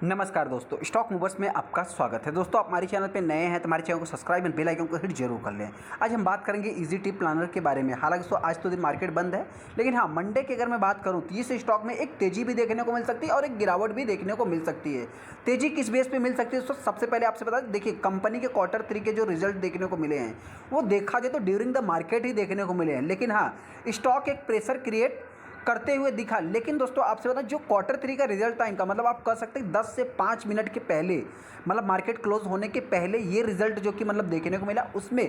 नमस्कार दोस्तों, stock movers में आपका स्वागत है। दोस्तों, आप हमारे चैनल पे नए हैं तो हमारे चैनल को सब्सक्राइब एंड बेल आइकन को हिट जरूर कर लें। आज हम बात करेंगे इजी टिप प्लानर के बारे में। हालांकि दोस्तों आज तो दिन मार्केट बंद है, लेकिन हाँ, मंडे की अगर मैं बात करूँ तो इस स्टॉक में एक तेजी भी देखने को मिल सकती है और एक गिरावट भी देखने को मिल सकती है। तेजी किस बेस पर मिल सकती है दोस्तों, सबसे पहले आपसे बता दें, देखिए कंपनी के Q3 के जो रिजल्ट देखने को मिले हैं वो देखा जाए तो ड्यूरिंग द मार्केट ही देखने को मिले हैं। लेकिन हाँ, स्टॉक एक प्रेशर क्रिएट करते हुए दिखा। लेकिन दोस्तों आपसे बता, जो Q3 का रिजल्ट था इनका, मतलब आप कह सकते हैं 10 से 5 मिनट के पहले, मतलब मार्केट क्लोज होने के पहले ये रिजल्ट जो कि मतलब देखने को मिला, उसमें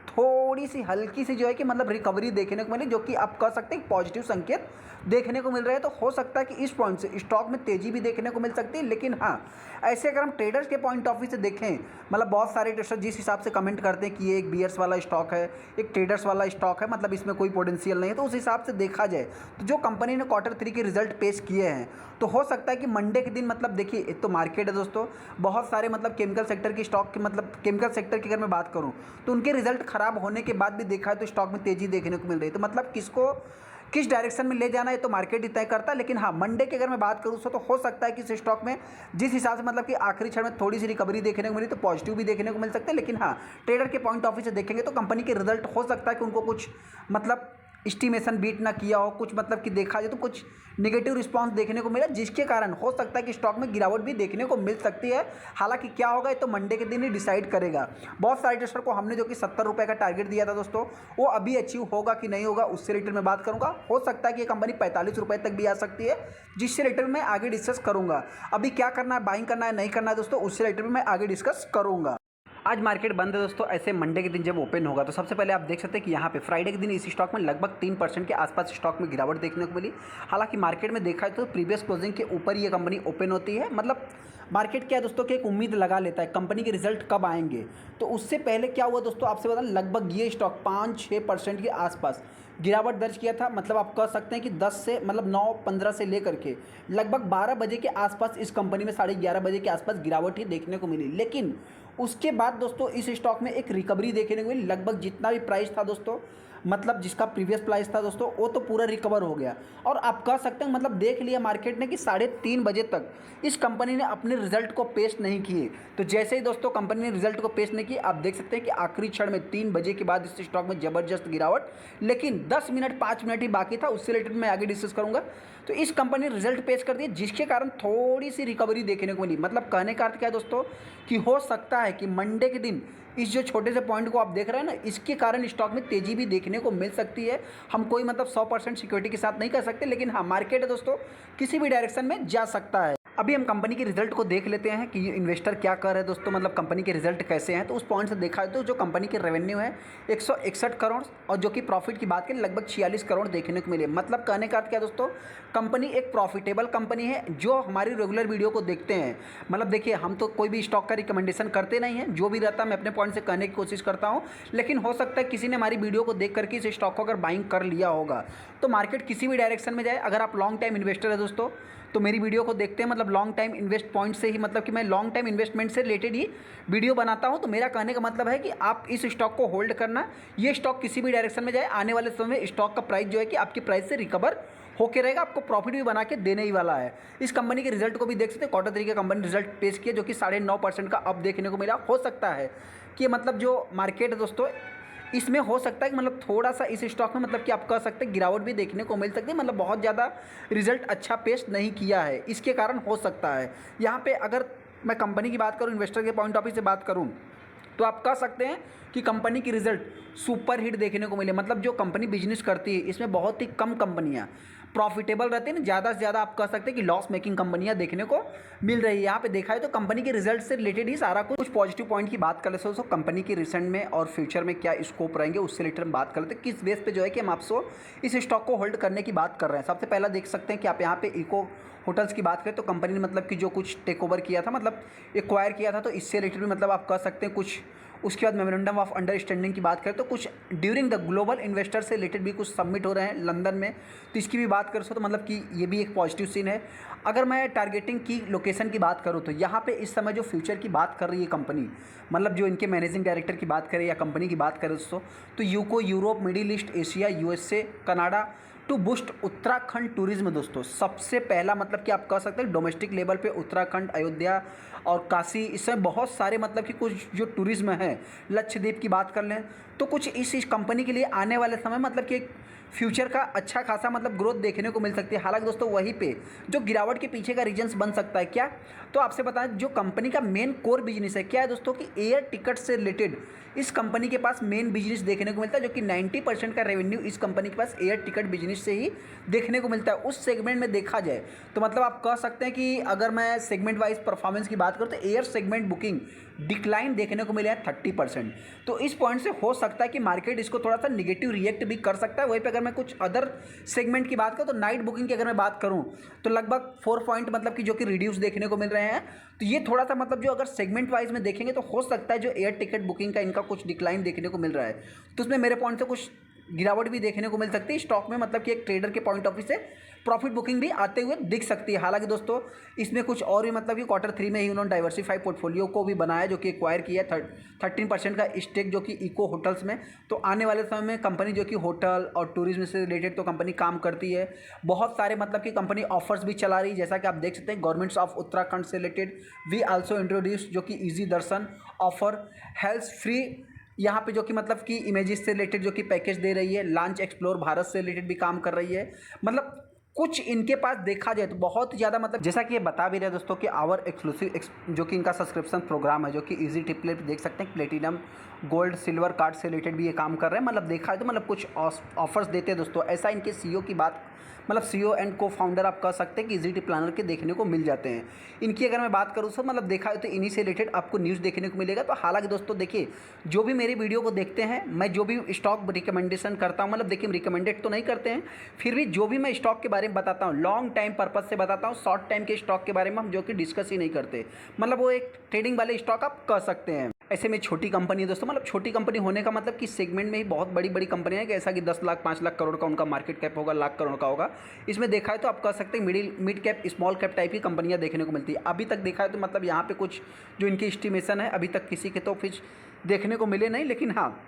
थोड़ी सी हल्की सी जो है कि मतलब रिकवरी देखने को मिली, जो कि आप कह सकते हैं पॉजिटिव संकेत देखने को मिल रहे हैं। तो हो सकता है कि इस पॉइंट से स्टॉक में तेजी भी देखने को मिल सकती है। लेकिन हाँ, ऐसे अगर हम ट्रेडर्स के पॉइंट ऑफ व्यू से देखें, मतलब बहुत सारे ट्रेडर्स जिस हिसाब से कमेंट करते हैं कि ये एक बियर्स वाला स्टॉक है, एक ट्रेडर्स वाला स्टॉक है, मतलब इसमें कोई पोटेंशियल नहीं है, तो उस हिसाब से देखा जाए तो जो कंपनी ने Q3 के रिजल्ट पेश किए हैं, तो हो सकता है कि मंडे के दिन, मतलब देखिए एक तो मार्केट है दोस्तों, बहुत सारे मतलब केमिकल सेक्टर की स्टॉक के, मतलब केमिकल सेक्टर की अगर मैं बात करूं तो उनके रिजल्ट खराब होने के बाद भी देखा है तो स्टॉक में तेजी देखने को मिल रही है। तो मतलब किसको किस डायरेक्शन में ले जाना है तो मार्केट ही तय करता है। लेकिन हाँ, मंडे की अगर मैं बात करूँ तो हो सकता है कि इस स्टॉक में जिस हिसाब से मतलब कि आखिरी क्षण में थोड़ी सी रिकवरी देखने को मिली तो पॉजिटिव भी देखने को मिल सकता है। लेकिन हाँ, ट्रेडर के पॉइंट ऑफ व्यू से देखेंगे तो कंपनी के रिजल्ट हो सकता है कि उनको कुछ मतलब एस्टिमेशन बीट ना किया हो, कुछ मतलब कि देखा जाए तो कुछ नेगेटिव रिस्पांस देखने को मिला, जिसके कारण हो सकता है कि स्टॉक में गिरावट भी देखने को मिल सकती है। हालांकि क्या होगा ये तो मंडे के दिन ही डिसाइड करेगा। बहुत सारे ट्रेडर को हमने जो कि 70 रुपये का टारगेट दिया था दोस्तों, वो अभी अचीव होगा कि नहीं होगा उससे रिलेटेड मैं बात करूंगा। हो सकता है कि ये कंपनी 45 रुपये तक भी आ सकती है, जिससे रिलेटेड मैं आगे डिस्कस करूंगा। अभी क्या करना है, बाइंग करना है नहीं करना है दोस्तों, उससे रिलेटेड मैं आगे डिस्कस करूंगा। आज मार्केट बंद है दोस्तों। ऐसे मंडे के दिन जब ओपन होगा तो सबसे पहले आप देख सकते हैं कि यहाँ पे फ्राइडे के दिन इस स्टॉक में लगभग 3% के आसपास स्टॉक में गिरावट देखने को मिली। हालांकि मार्केट में देखा है तो प्रीवियस क्लोजिंग के ऊपर ये कंपनी ओपन होती है। मतलब मार्केट क्या है दोस्तों कि एक उम्मीद लगा लेता है कंपनी के रिजल्ट कब आएंगे। तो उससे पहले क्या हुआ दोस्तों, आपसे बता, लगभग ये स्टॉक 5-6% के आसपास गिरावट दर्ज किया था। मतलब आप कह सकते हैं कि 10 से मतलब 9-15 से लेकर के लगभग 12 बजे के आसपास इस कंपनी में 11:30 बजे के आसपास गिरावट ही देखने को मिली। लेकिन उसके बाद दोस्तों इस स्टॉक में एक रिकवरी देखने को मिली। लगभग जितना भी प्राइस था दोस्तों, मतलब जिसका प्रीवियस प्राइस था दोस्तों, वो तो पूरा रिकवर हो गया। और आप कह सकते हैं मतलब देख लिया मार्केट ने कि 3:30 बजे तक इस कंपनी ने अपने रिजल्ट को पेश नहीं किए। तो जैसे ही दोस्तों कंपनी ने रिजल्ट को पेश नहीं किए, आप देख सकते हैं कि आखिरी क्षण में 3 बजे के बाद इस स्टॉक में ज़बरदस्त गिरावट। लेकिन 10 मिनट 5 मिनट ही बाकी था, उससे रिलेटेड मैं आगे डिस्कस करूंगा। तो इस कंपनी ने रिजल्ट पेश कर दिए, जिसके कारण थोड़ी सी रिकवरी देखने को मिली। मतलब कहने का अर्थ क्या है दोस्तों कि हो सकता है कि मंडे के दिन इस जो छोटे से पॉइंट को आप देख रहे हैं ना, इसके कारण स्टॉक में तेजी भी देखने को मिल सकती है। हम कोई मतलब 100% सिक्योरिटी के साथ नहीं कर सकते, लेकिन हाँ, मार्केट है दोस्तों किसी भी डायरेक्शन में जा सकता है। अभी हम कंपनी के रिजल्ट को देख लेते हैं कि इन्वेस्टर क्या कर रहे हैं दोस्तों, मतलब कंपनी के रिजल्ट कैसे हैं। तो उस पॉइंट से देखा है तो जो कंपनी के रेवेन्यू है 161 करोड़, और जो कि प्रॉफिट की बात करें लगभग 46 करोड़ देखने को मिले। मतलब कहने का अर्थ क्या दोस्तों, कंपनी एक प्रॉफिटेबल कंपनी है। जो हमारी रेगुलर वीडियो को देखते हैं, मतलब देखिए हम तो कोई भी स्टॉक का रिकमेंडेशन करते नहीं हैं, जो भी रहता है मैं अपने पॉइंट से कहने की कोशिश करता हूँ। लेकिन हो सकता है किसी ने हमारी वीडियो को देख करके इस स्टॉक को अगर बाइंग कर लिया होगा, तो मार्केट किसी भी डायरेक्शन में जाए, अगर आप लॉन्ग टाइम इन्वेस्टर है दोस्तों तो मेरी वीडियो को देखते हैं, मतलब लॉन्ग टाइम इन्वेस्ट पॉइंट से ही, मतलब कि मैं लॉन्ग टाइम इन्वेस्टमेंट से रिलेटेड ही वीडियो बनाता हूं। तो मेरा कहने का मतलब है कि आप इस स्टॉक को होल्ड करना। ये स्टॉक किसी भी डायरेक्शन में जाए, आने वाले समय में स्टॉक का प्राइस जो है कि आपकी प्राइस से रिकवर होके रहेगा, आपको प्रॉफिट भी बना के देने ही वाला है। इस कंपनी के रिजल्ट को भी देख सकते हैं। Q3 का कंपनी रिजल्ट पेश किया, जो कि 9.5% का अप देखने को मिला। हो सकता है कि मतलब जो मार्केट है दोस्तों, इसमें हो सकता है कि मतलब थोड़ा सा इस स्टॉक में मतलब कि आप कह सकते हैं गिरावट भी देखने को मिल सकती है। मतलब बहुत ज़्यादा रिजल्ट अच्छा पेश नहीं किया है, इसके कारण हो सकता है। यहाँ पे अगर मैं कंपनी की बात करूँ, इन्वेस्टर के पॉइंट ऑफ व्यू से बात करूँ, तो आप कह सकते हैं कि कंपनी की रिजल्ट सुपर हिट देखने को मिले। मतलब जो कंपनी बिजनेस करती है इसमें बहुत ही कम कंपनियां प्रॉफिटेबल रहती हैं ना, ज़्यादा से ज़्यादा आप कह सकते हैं कि लॉस मेकिंग कंपनियां देखने को मिल रही है। यहाँ पे देखा है तो कंपनी के रिजल्ट से रिलेटेड ही सारा कुछ पॉजिटिव पॉइंट की बात कर लेते हैं। दोस्तों कंपनी की रिसेंट में और फ्यूचर में क्या स्कोप रहेंगे उससे रिलेटेड हम बात कर लेते हैं। किस बेस पे जो है कि हम आपसे इस स्टॉक को होल्ड करने की बात कर रहे हैं। सबसे पहला देख सकते हैं कि आप यहाँ पे इको होटल्स की बात करें तो कंपनी ने मतलब कि जो कुछ टेक ओवर किया था, मतलब एक्वायर किया था, तो इससे रिलेटेड भी मतलब आप कह सकते हैं कुछ। उसके बाद मेमोरेंडम ऑफ अंडरस्टैंडिंग की बात करें तो कुछ ड्यूरिंग द ग्लोबल इन्वेस्टर से रिलेटेड भी कुछ सबमिट हो रहे हैं लंदन में, तो इसकी भी बात कर सकते तो मतलब कि ये भी एक पॉजिटिव सीन है। अगर मैं टारगेटिंग की लोकेशन की बात करूँ तो यहाँ पे इस समय जो फ्यूचर की बात कर रही है कंपनी, मतलब जो इनके मैनेजिंग डायरेक्टर की बात करें या कंपनी की बात करें दोस्तों, तो यूको, Europe, Middle East, Asia, USA, Canada, to boost Uttarakhand tourism दोस्तों। सबसे पहला मतलब कि आप कह सकते हैं डोमेस्टिक लेवल पे उत्तराखंड, अयोध्या और काशी, इसमें बहुत सारे मतलब कि कुछ जो टूरिज्म है, लक्षद्वीप की बात कर लें तो कुछ इस कंपनी के लिए आने वाले समय मतलब कि फ्यूचर का अच्छा खासा मतलब ग्रोथ देखने को मिल सकती है। हालांकि दोस्तों वहीं पे जो गिरावट के पीछे का रीजंस बन सकता है क्या, तो आपसे बताएं जो कंपनी का मेन कोर बिजनेस है क्या है दोस्तों कि एयर टिकट से रिलेटेड इस कंपनी के पास मेन बिजनेस देखने को मिलता है, जो कि 90% का रेवेन्यू इस कंपनी के पास एयर टिकट बिजनेस से ही देखने को मिलता है। उस सेगमेंट में देखा जाए तो मतलब आप कह सकते हैं कि अगर मैं सेगमेंट वाइज परफॉर्मेंस की बात करूँ तो एयर सेगमेंट बुकिंग डिक्लाइन देखने को मिले हैं 30%। तो इस पॉइंट से हो सकता है कि मार्केट इसको थोड़ा सा निगेटिव रिएक्ट भी कर सकता है। वहीं पे अगर मैं कुछ अदर सेगमेंट की बात करूँ तो नाइट बुकिंग की अगर मैं बात करूँ तो लगभग 4 पॉइंट मतलब कि जो कि रिड्यूस देखने को मिल रहे हैं। तो ये थोड़ा सा मतलब जो अगर सेगमेंट वाइज में देखेंगे तो हो सकता है जो एयर टिकट बुकिंग का इनका कुछ डिक्लाइन देखने को मिल रहा है, तो उसमें मेरे पॉइंट से कुछ गिरावट भी देखने को मिल सकती है स्टॉक में, मतलब कि एक ट्रेडर के पॉइंट ऑफ व्यू से प्रॉफिट बुकिंग भी आते हुए दिख सकती है। हालांकि दोस्तों इसमें कुछ और भी मतलब कि Q3 में ही उन्होंने डाइवर्सिफाई पोर्टफोलियो को भी बनाया, जो कि एक्वायर किया 13% का स्टेक जो कि इको होटल्स में। तो आने वाले समय में कंपनी जो कि होटल और टूरिज्म से रिलेटेड तो कंपनी काम करती है। बहुत सारे मतलब कि कंपनी ऑफर्स भी चला रही है, जैसा कि आप देख सकते हैं गवर्नमेंट्स ऑफ उत्तराखंड से रिलेटेड वी आल्सो इंट्रोड्यूस जो कि ईजी दर्शन ऑफर, हेल्थ फ्री यहाँ पे जो कि मतलब कि इमेजेस से रिलेटेड जो कि पैकेज दे रही है, लॉन्च एक्सप्लोर भारत से रिलेटेड भी काम कर रही है। मतलब कुछ इनके पास देखा जाए तो बहुत ज़्यादा मतलब जैसा कि ये बता भी रहे हैं दोस्तों कि आवर एक्सक्लूसिव जो कि इनका सब्सक्रिप्शन प्रोग्राम है, जो कि इजी टिप पे देख सकते हैं प्लेटिनम गोल्ड सिल्वर कार्ड से रिलेटेड भी ये काम कर रहे हैं। मतलब देखा है तो मतलब कुछ ऑफर्स देते हैं दोस्तों। ऐसा इनके सीईओ की बात मतलब सीईओ एंड को फाउंडर आप कह सकते हैं कि इजी टिप प्लानर के देखने को मिल जाते हैं। इनकी अगर मैं बात करूँ तो मतलब देखा है तो इन्हीं से रिलेटेड आपको न्यूज़ देखने को मिलेगा। तो हालांकि दोस्तों देखिए जो भी मेरी वीडियो को देखते हैं, मैं जो भी स्टॉक रिकमेंडेशन करता हूँ, मतलब देखिए रिकमेंडेड तो नहीं करते हैं, फिर भी जो भी मैं स्टॉक के बारे में बताता हूँ लॉन्ग टाइम पर्पज से बताता हूँ। शॉर्ट टाइम के स्टॉक के बारे में हम जो कि डिस्कस ही नहीं करते, मतलब वो एक ट्रेडिंग वाले स्टॉक आप कह सकते हैं। ऐसे में छोटी कंपनी है दोस्तों, मतलब छोटी कंपनी होने का मतलब कि सेगमेंट में ही बहुत बड़ी बड़ी कंपनियां हैं कि ऐसा कि 10 लाख 5 लाख करोड़ का उनका मार्केट कैप होगा, लाख करोड़ का होगा। इसमें देखा है तो आप कह सकते हैं mid cap small cap type की कंपनियां देखने को मिलती है। अभी तक देखा है तो मतलब यहाँ पे कुछ जो इनकी एस्टिमेशन है अभी तक किसी के तो फिर देखने को मिले नहीं, लेकिन हाँ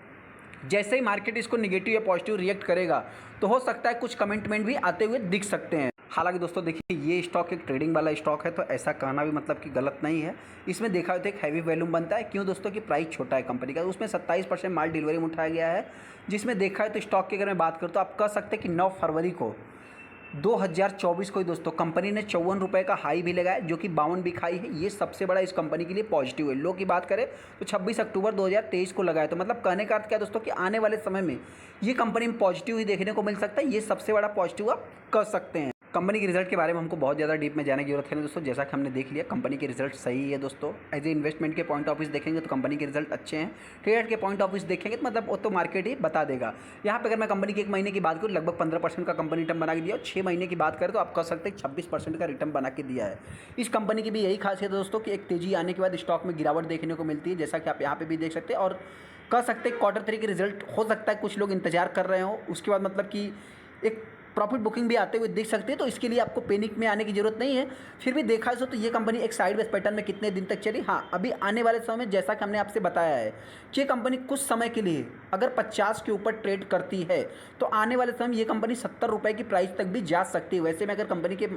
जैसे ही मार्केट इसको निगेटिव या पॉजिटिव रिएक्ट करेगा तो हो सकता है कुछ कमेंटमेंट भी आते हुए दिख सकते हैं। हालांकि दोस्तों देखिए ये स्टॉक एक ट्रेडिंग वाला स्टॉक है, तो ऐसा कहना भी मतलब कि गलत नहीं है। इसमें देखा तो एक हैवी वॉल्यूम बनता है, क्यों दोस्तों कि प्राइस छोटा है कंपनी का, उसमें 27% माल डिलीवरी में उठाया गया है। जिसमें देखा है तो स्टॉक की अगर मैं बात करूँ तो आप कह सकते हैं कि 9 फरवरी को 2024 को ही दोस्तों कंपनी ने 54 रुपये का हाई भी लगाया, जो कि 52 भी खाई है। ये सबसे बड़ा इस कंपनी के लिए पॉजिटिव है। लो की बात करें तो 26 अक्टूबर 2023 को लगाया, तो मतलब कहने का अर्थ क्या दोस्तों कि आने वाले समय में ये कंपनी में पॉजिटिव ही देखने को मिल सकता है। ये सबसे बड़ा पॉजिटिव आप कह सकते हैं। कंपनी के रिजल्ट के बारे में हमको बहुत ज़्यादा डीप में जाने की जरूरत है दोस्तों। जैसा कि हमने देख लिया कंपनी के रिजल्ट सही है दोस्तों। एज ए इन्वेस्टमेंट के पॉइंट ऑफ व्यू देखेंगे तो कंपनी के रिजल्ट अच्छे हैं। ट्रेडर के पॉइंट ऑफ व्यू देखेंगे तो मतलब वो तो मार्केट ही बता देगा। यहाँ पे अगर मैं कंपनी के 1 महीने की बात करूँ लगभग 15% का कंपनी रिटर्न बना के दिया, और 6 महीने की बात करें तो आप कह सकते हैं 26% का रिटर्न बना के दिया है। इस कंपनी की भी यही खासियत है दोस्तों कि एक तेजी आने के बाद स्टॉक में गिरावट देखने को मिलती है, जैसा कि आप यहाँ पे भी देख सकते हैं। और कह सकते हैं Q3 के रिजल्ट हो सकता है कुछ लोग इंतजार कर रहे हो, उसके बाद मतलब कि एक प्रॉफिट बुकिंग भी आते हुए देख सकते हैं। तो इसके लिए आपको पैनिक में आने की जरूरत नहीं है। फिर भी देखा है तो ये कंपनी एक साइडवेज पैटर्न में कितने दिन तक चली, हाँ अभी आने वाले समय में जैसा कि हमने आपसे बताया है कि ये कंपनी कुछ समय के लिए अगर 50 के ऊपर ट्रेड करती है तो आने वाले समय ये कंपनी 70 रुपये की प्राइस तक भी जा सकती है। वैसे में अगर कंपनी के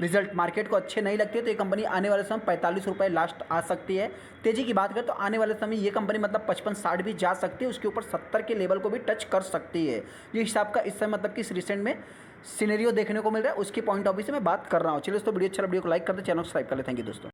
रिजल्ट मार्केट को अच्छे नहीं लगते तो ये कंपनी आने वाले समय 45 रुपये लास्ट आ सकती है। तेजी की बात करें तो आने वाले समय ये कंपनी मतलब 55-60 भी जा सकती है, उसके ऊपर 70 के लेवल को भी टच कर सकती है। ये हिसाब का इस समय मतलब कि इस रिसेंट में सिनेरियो देखने को मिल रहा है, उसके पॉइंट ऑफ व्यू से मैं बात कर रहा हूँ। चलिए दोस्तों वीडियो अच्छा वीडियो को लाइक कर दे, चैनल को सब्सक्राइब कर ले। थैंक यू दोस्तों।